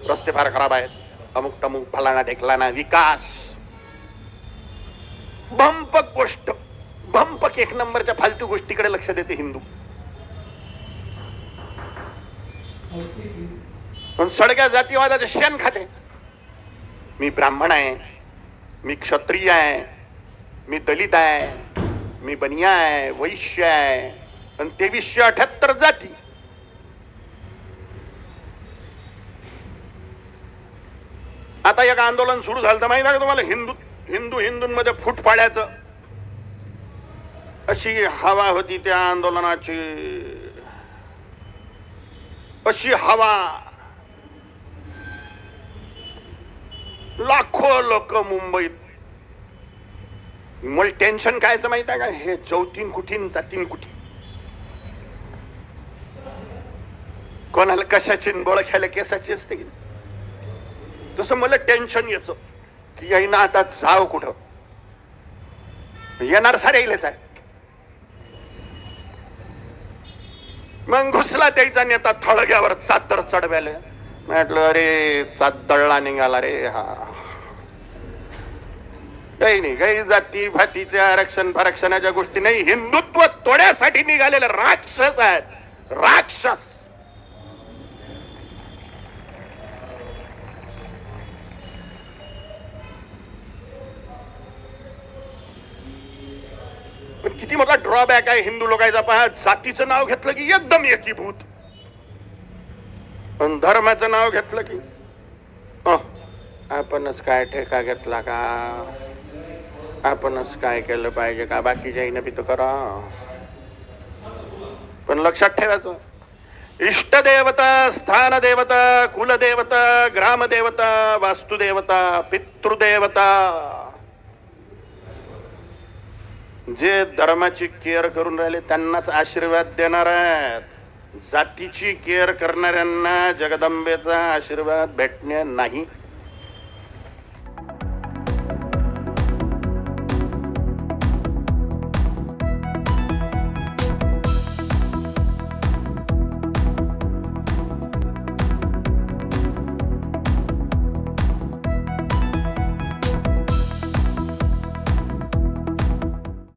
रस्ते फार खराब आहेत, अमुक टमुक फलाना ढेकलाना, विकास भंपक गोष्ट, भंपक एक नंबरच्या फालतू गोष्टीकडे लक्ष देते हिंदू. पण सडक्या जातीवादाचे शेण खाते. मी ब्राह्मण आहे, मी क्षत्रिय आहे, मी दलित आहे, मी बनिया आहे, वैश्य आहे, आणि 2378 जाती. आता एक आंदोलन सुरू झालं तर माहिती आहे का तुम्हाला, हिंदूंमध्ये फूट पाडायचं, अशी हवा होती त्या आंदोलनाची, अशी हवा. लाखो लोक मुंबईत. मला टेन्शन कायचं माहित आहे का, हे चौथीन कुठीन जातीन कुठी, कोणाला कशाची बोळख्याला केसाची असते की. तसं मला टेन्शन यायचं की याईना आता जाव कुठं, येणार सारे येईलच आहे. मग घुसला त्याचा नेता थळग्यावर चादर चढवायला. म्हटलं अरे चादळला निघाला रे हा. काही नाही, काही जाती भातीच्या आरक्षणाच्या गोष्टी नाही, हिंदुत्व तोड्यासाठी निघालेले राक्षस आहेत, राक्षस. पण किती मोठा ड्रॉबॅक आहे हिंदू लोकांचा पहा, जातीचं नाव घेतलं की एकदम एकीभूत, पण धर्माचं नाव घेतलं की आपणच काय ठेका घेतला का, आपणच काय केलं पाहिजे का, बाकीच्या बी तर करा. पण लक्षात ठेवायचं, इष्टदेवता, स्थानदेवता, कुलदेवता, ग्रामदेवता, वास्तुदेवता, पितृदेवता, जे धर्माची केअर करून राहिले त्यांनाच आशीर्वाद देणार आहेत. जातीची केअर करणाऱ्यांना जगदंबेचा आशीर्वाद भेटणे नाही.